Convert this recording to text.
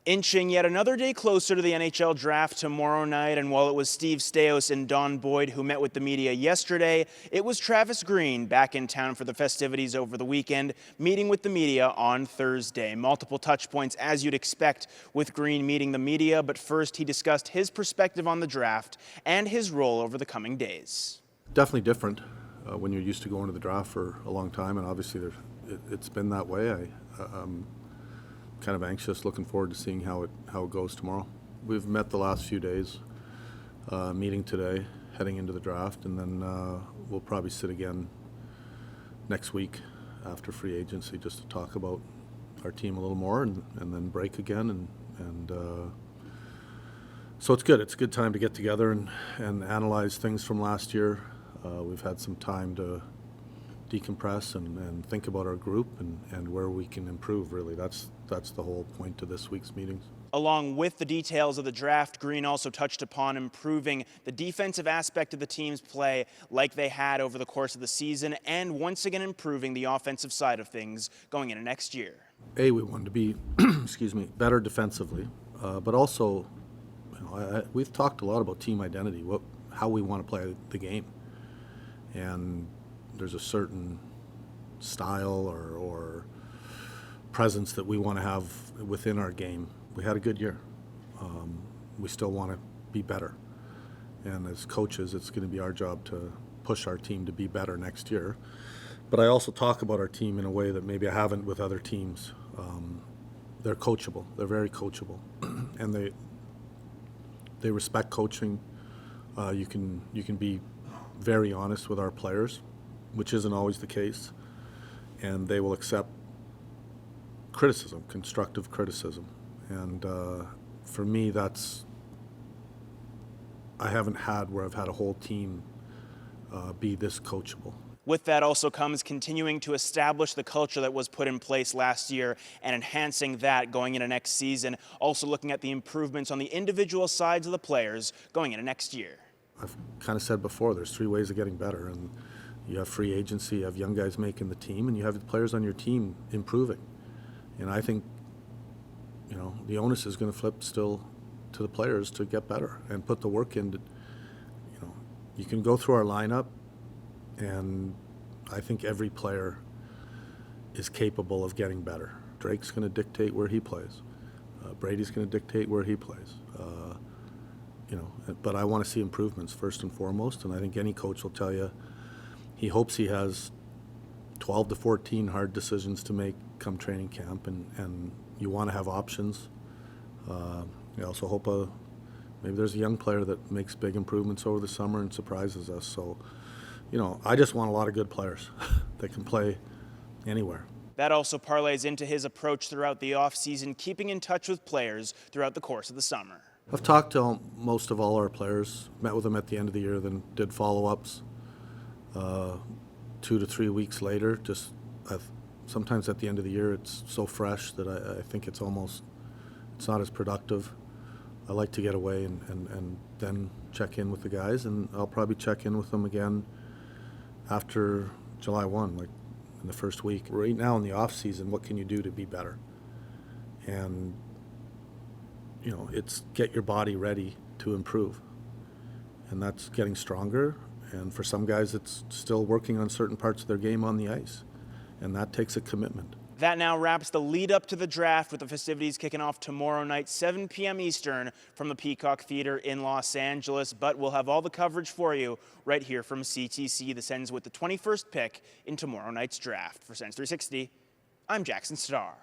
Inching yet another day closer to the NHL draft tomorrow night, and while it was Steve Staios and Don Boyd who met with the media yesterday, it was Travis Green back in town for the festivities over the weekend, meeting with the media on Thursday. Multiple touch points as you'd expect with Green meeting the media, but first he discussed his perspective on the draft and his role over the coming days. Definitely different when you're used to going to the draft for a long time, and obviously it's been that way. I'm kind of anxious, looking forward to seeing how it goes tomorrow. We've met the last few days, meeting today, heading into the draft, and then we'll probably sit again next week after free agency just to talk about our team a little more, and then break again, and so it's good. It's a good time to get together and analyze things from last year. We've had some time to decompress and think about our group and where we can improve, really. That's the whole point to this week's meetings. Along with the details of the draft, Green also touched upon improving the defensive aspect of the team's play like they had over the course of the season, and once again improving the offensive side of things going into next year. We wanted to be better defensively, but also, we've talked a lot about team identity, how we want to play the game. And there's a certain style or presence that we want to have within our game. We had a good year. We still want to be better. And as coaches, it's going to be our job to push our team to be better next year. But I also talk about our team in a way that maybe I haven't with other teams. They're coachable. They're very coachable. And they respect coaching. You can be very honest with our players, which isn't always the case, and they will accept criticism, constructive criticism. And for me, I haven't had where I've had a whole team be this coachable. With that also comes continuing to establish the culture that was put in place last year and enhancing that going into next season, also looking at the improvements on the individual sides of the players going into next year. I've kind of said before, there's three ways of getting better, and you have free agency, you have young guys making the team, and you have the players on your team improving. And I think, the onus is going to flip still to the players to get better and put the work in. You can go through our lineup, and I think every player is capable of getting better. Drake's going to dictate where he plays. Brady's going to dictate where he plays. But I want to see improvements first and foremost, and I think any coach will tell you he hopes he has 12 to 14 hard decisions to make come training camp, and you want to have options. I also hope maybe there's a young player that makes big improvements over the summer and surprises us. So, I just want a lot of good players that can play anywhere. That also parlays into his approach throughout the offseason, keeping in touch with players throughout the course of the summer. I've talked to most of all our players, met with them at the end of the year, then did follow-ups 2 to 3 weeks later. Sometimes at the end of the year it's so fresh that I think it's not as productive. I like to get away and then check in with the guys, and I'll probably check in with them again after July 1, like in the first week. Right now in the off-season, what can you do to be better? And it's get your body ready to improve. And that's getting stronger. And for some guys, it's still working on certain parts of their game on the ice. And that takes a commitment. That now wraps the lead up to the draft, with the festivities kicking off tomorrow night, 7 p.m. Eastern from the Peacock Theater in Los Angeles. But we'll have all the coverage for you right here from CTC. The Sens with the 21st pick in tomorrow night's draft. For Sens 360, I'm Jackson Starr.